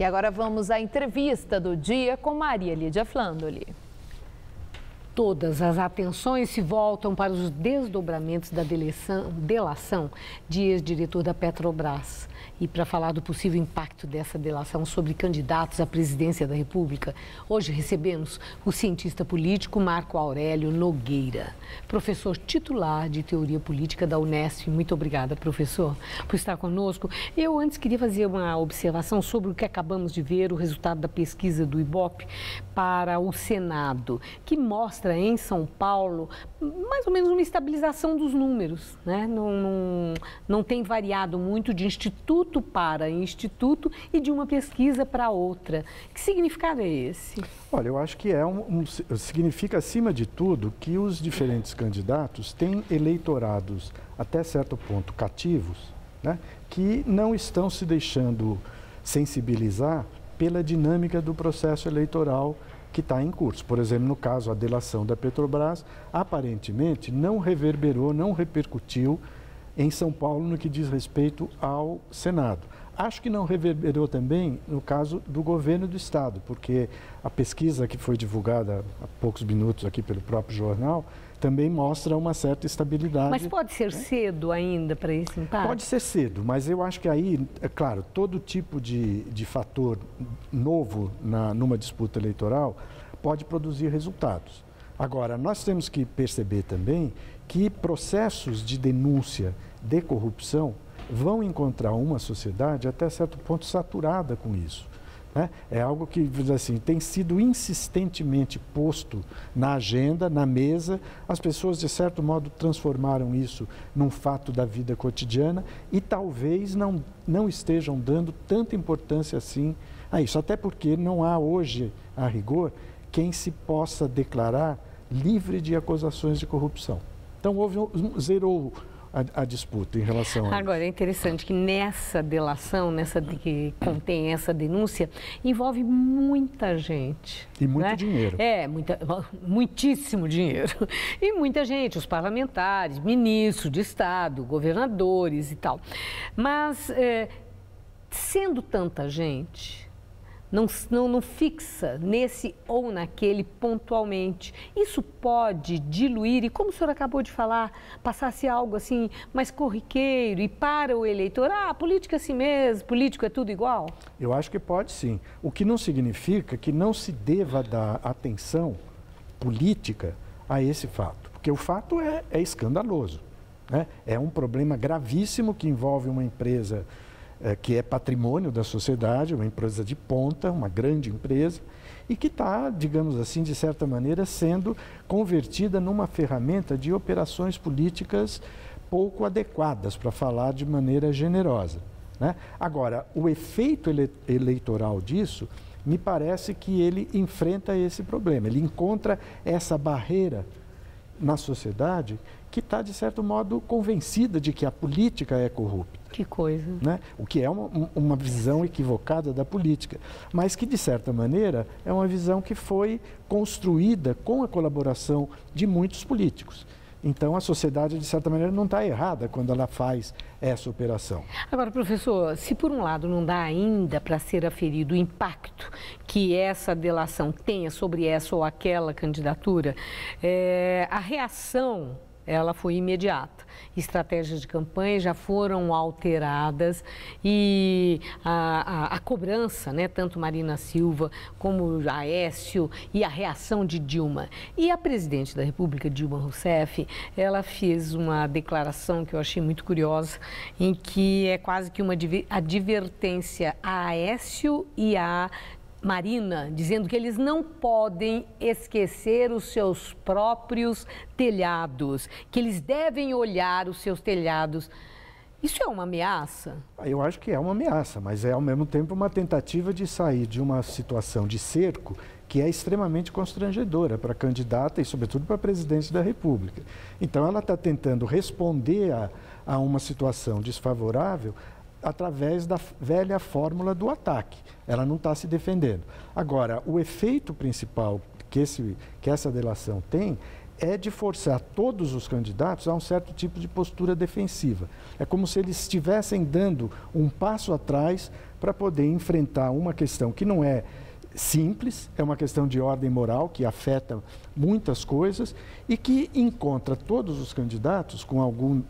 E agora vamos à entrevista do dia com Maria Lídia Flandoli. Todas as atenções se voltam para os desdobramentos da delação de ex-diretor da Petrobras. E para falar do possível impacto dessa delação sobre candidatos à presidência da República, hoje recebemos o cientista político Marco Aurélio Nogueira, professor titular de Teoria Política da Unesp. Muito obrigada, professor, por estar conosco. Eu antes queria fazer uma observação sobre o que acabamos de ver, o resultado da pesquisa do Ibope para o Senado, que mostra em São Paulo mais ou menos uma estabilização dos números, né? Não tem variado muito de instituto para instituto e de uma pesquisa para outra. Que significado é esse? Olha, eu acho que significa, acima de tudo, que os diferentes candidatos têm eleitorados, até certo ponto, cativos, né? Que não estão se deixando sensibilizar pela dinâmica do processo eleitoral que está em curso. Por exemplo, no caso, a delação da Petrobras, aparentemente não reverberou, não repercutiu em São Paulo no que diz respeito ao Senado. Acho que não reverberou também no caso do governo do Estado, porque a pesquisa que foi divulgada há poucos minutos aqui pelo próprio jornal também mostra uma certa estabilidade. Mas pode ser cedo ainda para esse impacto? Pode ser cedo, mas eu acho que aí, é claro, todo tipo de fator novo numa disputa eleitoral pode produzir resultados. Agora, nós temos que perceber também que processos de denúncia de corrupção vão encontrar uma sociedade até certo ponto saturada com isso, né? É algo que, assim, tem sido insistentemente posto na agenda, na mesa. As pessoas, de certo modo, transformaram isso num fato da vida cotidiana e talvez não estejam dando tanta importância assim a isso. Até porque não há hoje, a rigor, quem se possa declarar livre de acusações de corrupção. Então, zerou a disputa em relação a... Agora, é interessante que nessa delação, que contém essa denúncia, envolve muita gente. E muito, né? Dinheiro. Muitíssimo dinheiro. E muita gente, os parlamentares, ministros de Estado, governadores e tal. Mas, sendo tanta gente, não fixa nesse ou naquele pontualmente. Isso pode diluir, e como o senhor acabou de falar, passar-se algo assim mais corriqueiro e para o eleitor, política é assim mesmo, político é tudo igual? Eu acho que pode sim. O que não significa que não se deva dar atenção política a esse fato, porque o fato é escandaloso, né? É um problema gravíssimo que envolve uma empresa que é patrimônio da sociedade, uma empresa de ponta, uma grande empresa, e que está, digamos assim, de certa maneira, sendo convertida numa ferramenta de operações políticas pouco adequadas, para falar de maneira generosa, né? Agora, o efeito eleitoral disso, me parece que ele enfrenta esse problema, ele encontra essa barreira na sociedade que está, de certo modo, convencida de que a política é corrupta. Que coisa. Né? O que é uma visão equivocada da política, mas que, de certa maneira, é uma visão que foi construída com a colaboração de muitos políticos. Então, a sociedade, de certa maneira, não está errada quando ela faz essa operação. Agora, professor, se por um lado não dá ainda para ser aferido o impacto que essa delação tenha sobre essa ou aquela candidatura, a reação ela foi imediata. Estratégias de campanha já foram alteradas e a cobrança, né, tanto Marina Silva como Aécio e a reação de Dilma. E a presidente da República, Dilma Rousseff, ela fez uma declaração que eu achei muito curiosa, em que é quase que uma advertência a Aécio e a Marina, dizendo que eles não podem esquecer os seus próprios telhados, que eles devem olhar os seus telhados. Isso é uma ameaça? Eu acho que é uma ameaça, mas é ao mesmo tempo uma tentativa de sair de uma situação de cerco que é extremamente constrangedora para a candidata e, sobretudo, para a presidente da República. Então, ela está tentando responder a uma situação desfavorável através da velha fórmula do ataque. Ela não está se defendendo. Agora, o efeito principal que essa delação tem é de forçar todos os candidatos a um certo tipo de postura defensiva. É como se eles estivessem dando um passo atrás para poder enfrentar uma questão que não é simples, é uma questão de ordem moral que afeta muitas coisas e que encontra todos os candidatos, com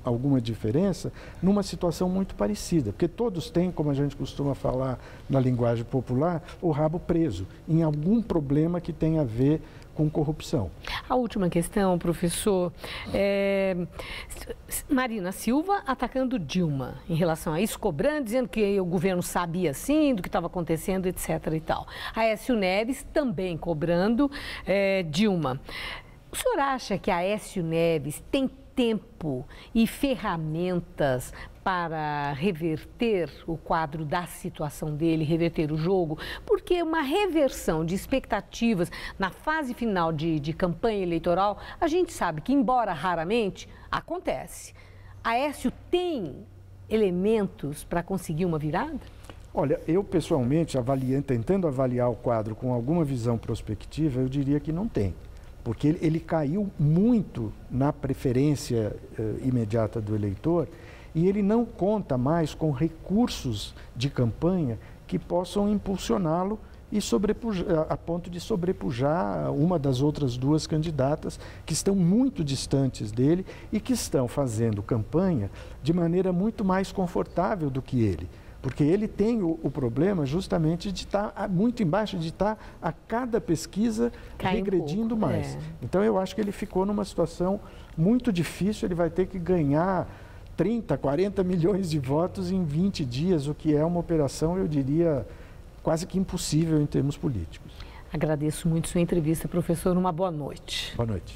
alguma diferença, numa situação muito parecida, porque todos têm, como a gente costuma falar na linguagem popular, o rabo preso em algum problema que tem a ver com corrupção. A última questão, professor, Marina Silva atacando Dilma em relação a isso, cobrando, dizendo que o governo sabia sim do que estava acontecendo, etc. e tal. Aécio Neves também cobrando Dilma. O senhor acha que Aécio Neves tem tempo e ferramentas para reverter o quadro da situação dele, reverter o jogo? Porque uma reversão de expectativas na fase final de campanha eleitoral, a gente sabe que, embora raramente, acontece. Aécio tem elementos para conseguir uma virada? Olha, eu pessoalmente, tentando avaliar o quadro com alguma visão prospectiva, eu diria que não tem. Porque ele caiu muito na preferência imediata do eleitor e ele não conta mais com recursos de campanha que possam impulsioná-lo e a ponto de sobrepujar uma das outras duas candidatas que estão muito distantes dele e que estão fazendo campanha de maneira muito mais confortável do que ele. Porque ele tem o problema justamente de estar muito embaixo, de estar a cada pesquisa regredindo mais. Então eu acho que ele ficou numa situação muito difícil, ele vai ter que ganhar 30, 40 milhões de votos em 20 dias, o que é uma operação, eu diria, quase que impossível em termos políticos. Agradeço muito sua entrevista, professor. Uma boa noite. Boa noite.